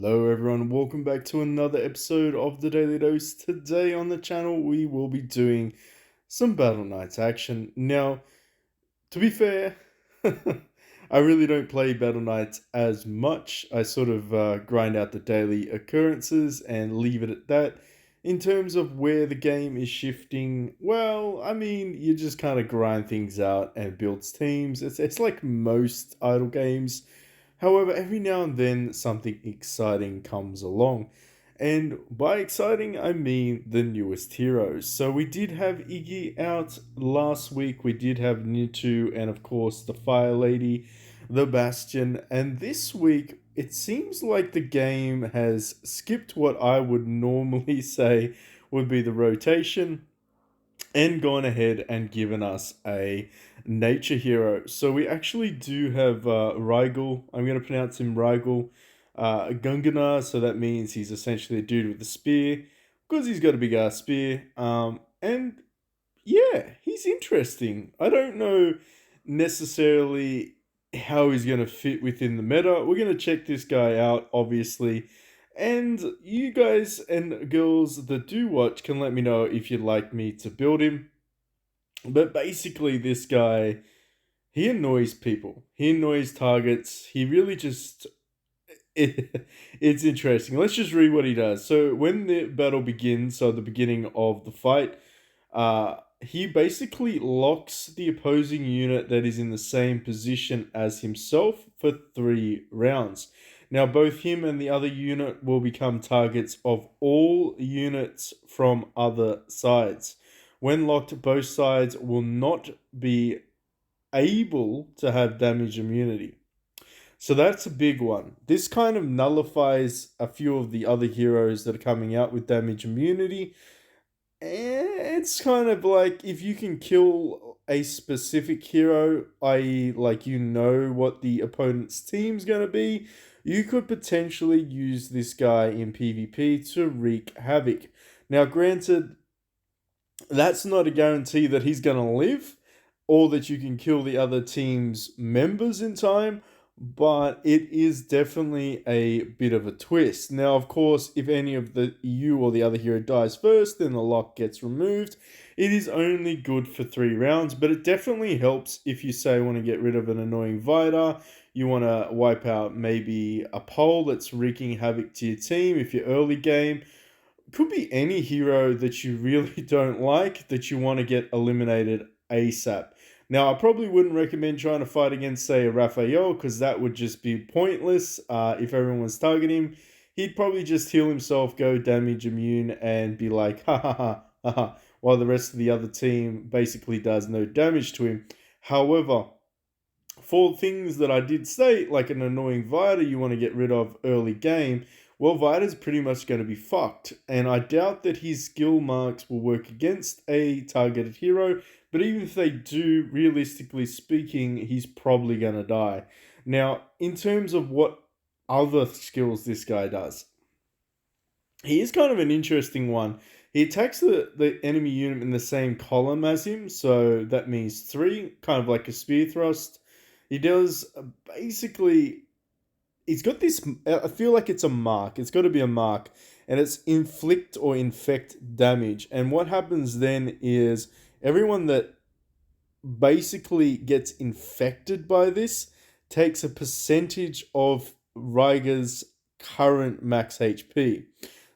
Hello, everyone. Welcome back to another episode of the Daily Dose. Today on the channel, we will be doing some Battle Knights action. Now, to be fair, I really don't play Battle Knights as much. I sort of grind out the daily occurrences and leave it at that. In terms of where the game is shifting, well, I mean, you just kind of grind things out and builds teams. It's like most idle games. However, every now and then something exciting comes along. And by exciting, I mean the newest heroes. So we did have Iggy out last week. We did have Nitu and, of course, the Fire Lady, the Bastion. And this week, it seems like the game has skipped what I would normally say would be the rotation and gone ahead and given us a nature hero. So we actually do have Rhaegal. I'm going to pronounce him Rhaegal. Gungnir, so that means he's essentially a dude with a spear, because he's got a big ass spear. And yeah, he's interesting. I don't know necessarily how he's going to fit within the meta. We're going to check this guy out, obviously. And you guys and girls that do watch can let me know if you'd like me to build him. But basically, this guy, he annoys people. He annoys targets. He really just it's interesting. Let's just read what he does. So when the battle begins, so the beginning of the fight, he basically locks the opposing unit that is in the same position as himself for 3 rounds. Now, both him and the other unit will become targets of all units from other sides. When locked, both sides will not be able to have damage immunity. So that's a big one. This kind of nullifies a few of the other heroes that are coming out with damage immunity. It's kind of like if you can kill a specific hero, i.e., like you know what the opponent's team's going to be, you could potentially use this guy in PvP to wreak havoc. Now, granted, that's not a guarantee that he's going to live or that you can kill the other team's members in time, but it is definitely a bit of a twist. Now, of course, if any of the you or the other hero dies first, then the lock gets removed. It is only good for 3 rounds, but it definitely helps if you say want to get rid of an annoying Vidar, you want to wipe out maybe a pole that's wreaking havoc to your team if you're early game. Could be any hero that you really don't like that you want to get eliminated ASAP. Now, I probably wouldn't recommend trying to fight against, say, a Raphael, because that would just be pointless if everyone's targeting him. He'd probably just heal himself, go damage immune, and be like, ha ha ha ha ha, while the rest of the other team basically does no damage to him. However, for things that I did say, like an annoying Vita you want to get rid of early game, well, Vita's pretty much going to be fucked. And I doubt that his skill marks will work against a targeted hero. But even if they do, realistically speaking, he's probably going to die. Now, in terms of what other skills this guy does, he is kind of an interesting one. He attacks the enemy unit in the same column as him, so that means 3, kind of like a spear thrust. He does basically. He's got this. I feel like it's a mark. It's got to be a mark, and it's inflict or infect damage. And what happens then is everyone that basically gets infected by this takes a percentage of Rhaegar's current max HP.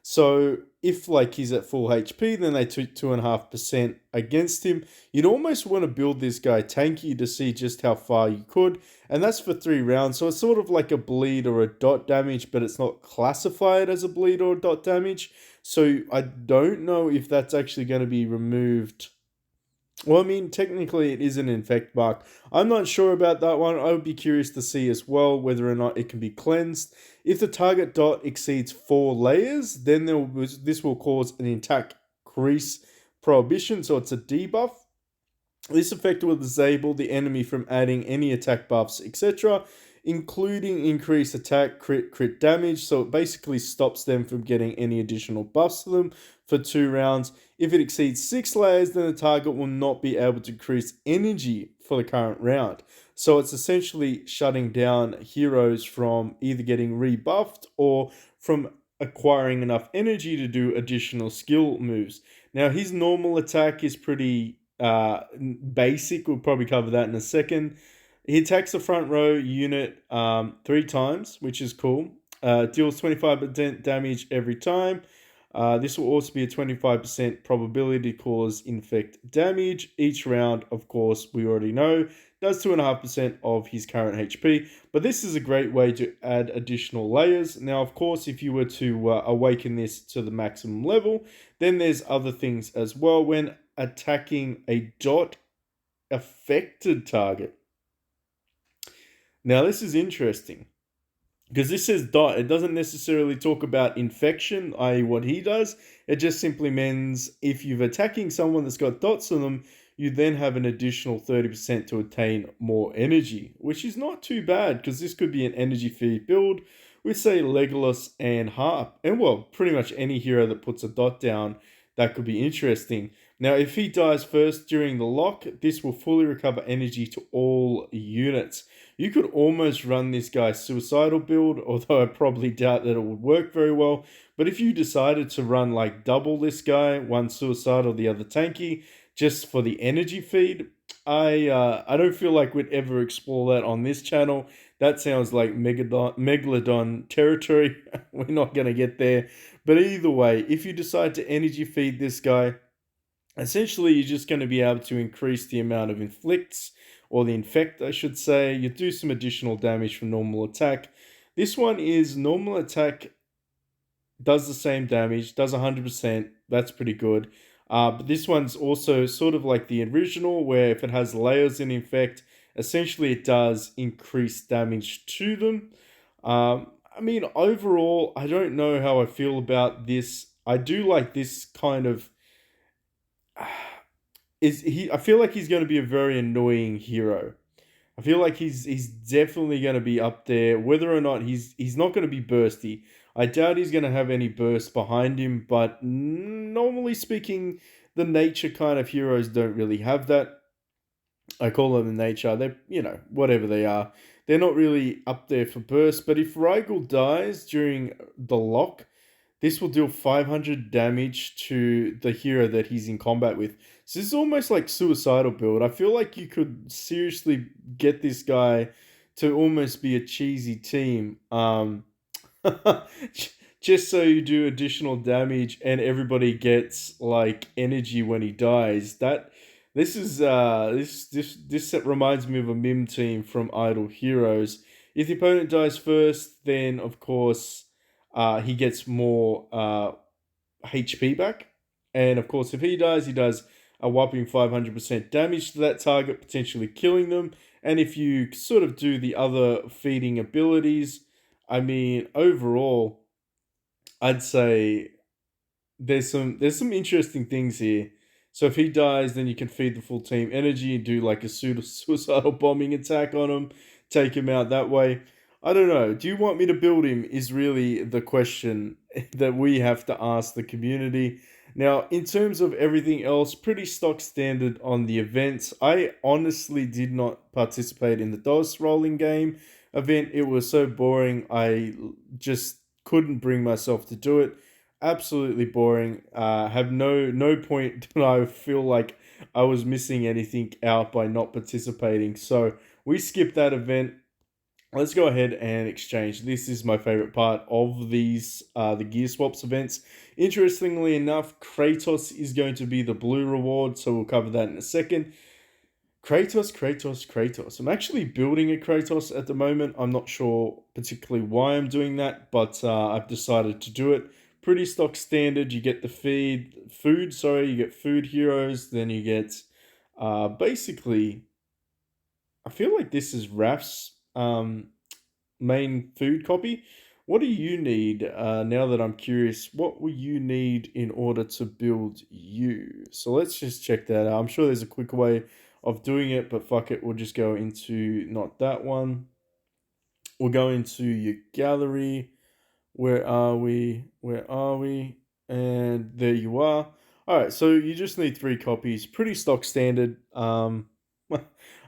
So if like he's at full HP, then they took 2.5% against him. You'd almost want to build this guy tanky to see just how far you could, and that's for 3 rounds. So it's sort of like a bleed or a dot damage, but it's not classified as a bleed or a dot damage. So I don't know if that's actually going to be removed. Well, I mean, technically it is an infect mark. I'm not sure about that one. I would be curious to see as well whether or not it can be cleansed. If the target dot exceeds 4 layers, then this will cause an attack crease prohibition, so it's a debuff. This effect will disable the enemy from adding any attack buffs, etc. including increased attack, crit damage. So it basically stops them from getting any additional buffs to them for 2 rounds. If it exceeds 6 layers, then the target will not be able to increase energy for the current round. So it's essentially shutting down heroes from either getting rebuffed or from acquiring enough energy to do additional skill moves. Now, his normal attack is pretty basic. We'll probably cover that in a second. He attacks the front row unit 3 times, which is cool. Deals 25% damage every time. This will also be a 25% probability to cause infect damage. Each round, of course, we already know, does 2.5% of his current HP. But this is a great way to add additional layers. Now, of course, if you were to awaken this to the maximum level, then there's other things as well. When attacking a dot affected target. Now, this is interesting because this says dot. It doesn't necessarily talk about infection, i.e., what he does. It just simply means if you're attacking someone that's got dots on them, you then have an additional 30% to attain more energy, which is not too bad because this could be an energy feed build with, say, Legolas and Harp, and well, pretty much any hero that puts a dot down. That could be interesting. Now, if he dies first during the lock, this will fully recover energy to all units. You could almost run this guy's suicidal build, although I probably doubt that it would work very well. But if you decided to run like double this guy, one suicidal, the other tanky, just for the energy feed, I don't feel like we'd ever explore that on this channel. That sounds like Megalodon territory. We're not going to get there. But either way, if you decide to energy feed this guy, essentially you're just going to be able to increase the amount of inflicts, or the infect, I should say. You do some additional damage from normal attack. This one is normal attack does the same damage, does 100%. That's pretty good. But this one's also sort of like the original, where if it has layers in infect, essentially it does increase damage to them. I mean, overall, I don't know how I feel about this. I do like this kind of. Is he? I feel like he's going to be a very annoying hero. I feel like he's definitely going to be up there. Whether or not he's not going to be bursty. I doubt he's going to have any burst behind him. But normally speaking, the nature kind of heroes don't really have that. I call them the nature. They're, whatever they are. They're not really up there for burst. But if Rhaegal dies during the lock, this will deal 500 damage to the hero that he's in combat with. So this is almost like suicidal build. I feel like you could seriously get this guy to almost be a cheesy team. Just so you do additional damage and everybody gets like energy when he dies. This reminds me of a meme team from Idle Heroes. If the opponent dies first, then of course he gets more HP back. And of course, if he dies, he does a whopping 500% damage to that target, potentially killing them. And if you sort of do the other feeding abilities, I mean, overall, I'd say there's some interesting things here. So if he dies, then you can feed the full team energy and do like a suicidal bombing attack on him, take him out that way. I don't know. Do you want me to build him? Is really the question that we have to ask the community. Now, in terms of everything else, pretty stock standard on the events. I honestly did not participate in the DOS rolling game event. It was so boring. I just couldn't bring myself to do it. Absolutely boring. Have no point that I feel like I was missing anything out by not participating. So we skipped that event. Let's go ahead and exchange. This is my favorite part of these the gear swaps events. Interestingly enough, Kratos is going to be the blue reward, so we'll cover that in a second. Kratos. I'm actually building a Kratos at the moment. I'm not sure particularly why I'm doing that, but I've decided to do it. Pretty stock standard. You get the you get food heroes, then you get basically, I feel like this is Raf's main food copy. What do you need now that I'm curious? What will you need in order to build you? So let's just check that out. I'm sure there's a quick way of doing it, but fuck it, we'll just go into not that one. We'll go into your gallery. Where are we? Where are we? And there you are. All right, so you just need 3 copies. Pretty stock standard.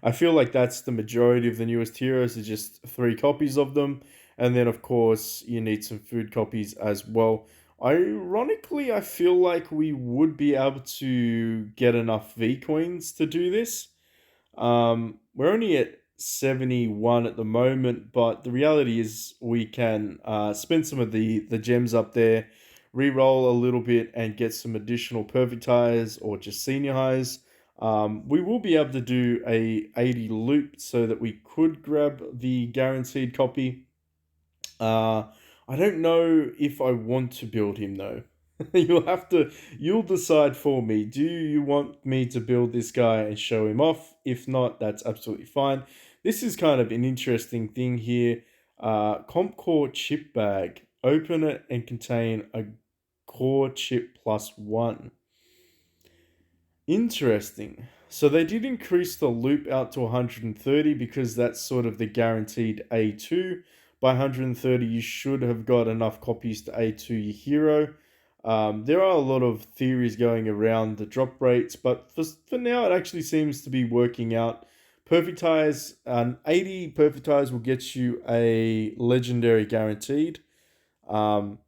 I feel like that's the majority of the newest heroes, is just 3 copies of them. And then, of course, you need some food copies as well. Ironically, I feel like we would be able to get enough V coins to do this. We're only at 71 at the moment, but the reality is we can spend some of the gems up there, re-roll a little bit, and get some additional perfect highs or just senior highs. We will be able to do a 80 loop so that we could grab the guaranteed copy. uh, I don't know if I want to build him though. You'll decide for me. Do you want me to build this guy and show him off? If not, that's absolutely fine. This is kind of an interesting thing here. Comp core chip bag. Open it and contain a core chip +1. Interesting. So they did increase the loop out to 130 because that's sort of the guaranteed A2. By 130, you should have got enough copies to A2 your hero. There are a lot of theories going around the drop rates, but for now, it actually seems to be working out. Perfect ties, 80 perfect ties will get you a legendary guaranteed. Um,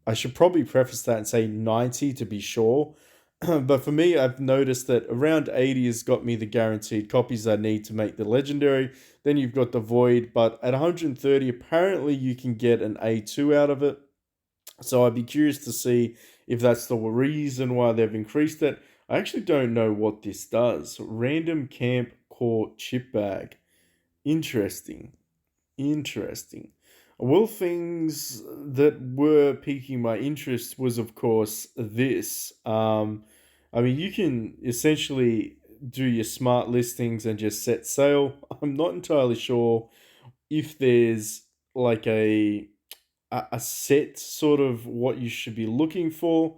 I should probably preface that and say 90 to be sure. But for me, I've noticed that around 80 has got me the guaranteed copies I need to make the legendary. Then you've got the void, but at 130, apparently you can get an A2 out of it. So I'd be curious to see if that's the reason why they've increased it. I actually don't know what this does. Random camp core chip bag. Interesting. Interesting. Well, things that were piquing my interest was, of course, this. I mean, you can essentially do your smart listings and just set sail. I'm not entirely sure if there's like a set sort of what you should be looking for.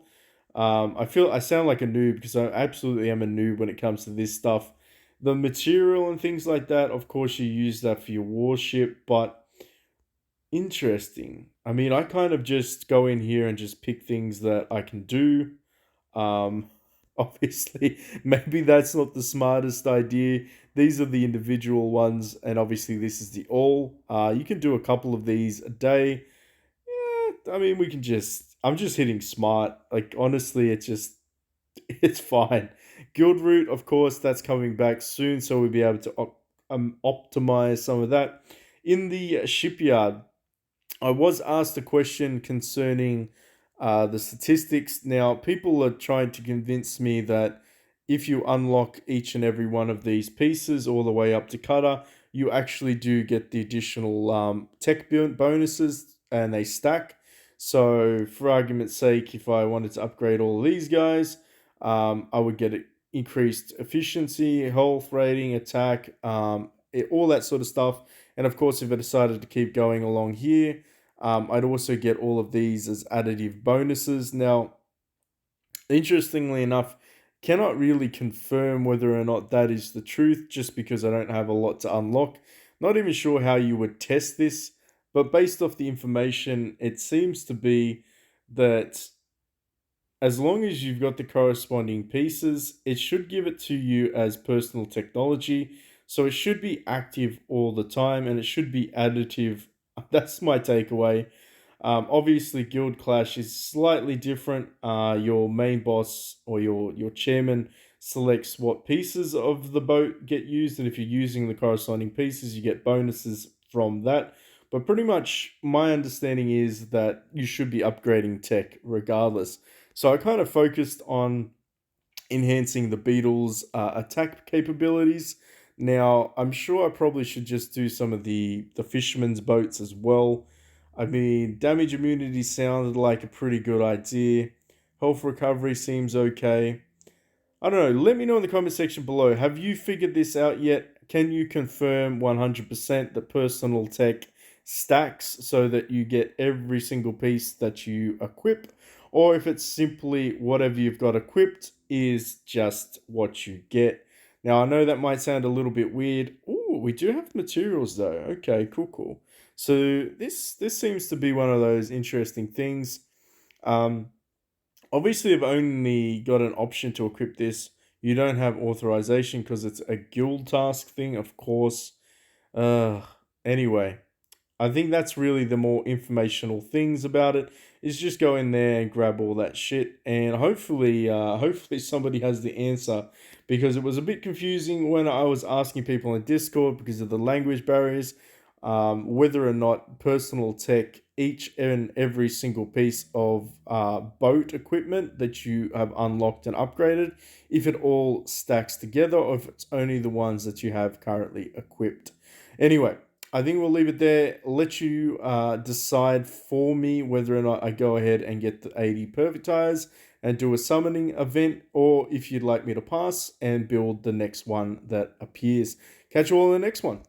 I feel I sound like a noob because I absolutely am a noob when it comes to this stuff. The material and things like that, of course, you use that for your warship, but interesting. I mean, I kind of just go in here and just pick things that I can do. Um, obviously, maybe that's not the smartest idea. These are the individual ones, and obviously, this is the all. You can do a couple of these a day. Yeah, I mean, we can just. I'm just hitting smart. Like, honestly, it's fine. Guild route, of course, that's coming back soon, so we'll be able to optimize some of that. In the shipyard, I was asked a question concerning the statistics. Now, people are trying to convince me that if you unlock each and every one of these pieces all the way up to cutter, you actually do get the additional tech bonuses and they stack. So, for argument's sake, if I wanted to upgrade all of these guys, I would get increased efficiency, health rating, attack, all that sort of stuff. And of course, if I decided to keep going along here, I'd also get all of these as additive bonuses. Now, interestingly enough, cannot really confirm whether or not that is the truth just because I don't have a lot to unlock. Not even sure how you would test this, but based off the information, it seems to be that as long as you've got the corresponding pieces, it should give it to you as personal technology. So it should be active all the time and it should be additive. That's my takeaway. Obviously, Guild Clash is slightly different. Your main boss or your chairman selects what pieces of the boat get used, and if you're using the corresponding pieces, you get bonuses from that. But pretty much, my understanding is that you should be upgrading tech regardless. So I kind of focused on enhancing the Beetle's attack capabilities. Now, I'm sure I probably should just do some of the fisherman's boats as well. I mean, damage immunity sounded like a pretty good idea. Health recovery seems okay. I don't know. Let me know in the comment section below. Have you figured this out yet? Can you confirm 100% that personal tech stacks so that you get every single piece that you equip? Or if it's simply whatever you've got equipped is just what you get. Now, I know that might sound a little bit weird. Ooh, we do have materials though. Okay, cool, cool. So this seems to be one of those interesting things. Um, Obviously, I've only got an option to equip this. You don't have authorization because it's a guild task thing, of course. Uh, anyway, I think that's really the more informational things about it is just go in there and grab all that shit, and hopefully somebody has the answer, because it was a bit confusing when I was asking people in Discord because of the language barriers, whether or not personal tech, each and every single piece of boat equipment that you have unlocked and upgraded, if it all stacks together or if it's only the ones that you have currently equipped. Anyway, I think we'll leave it there. Let you decide for me whether or not I go ahead and get the 80 perfect tires and do a summoning event, or if you'd like me to pass and build the next one that appears. Catch you all in the next one.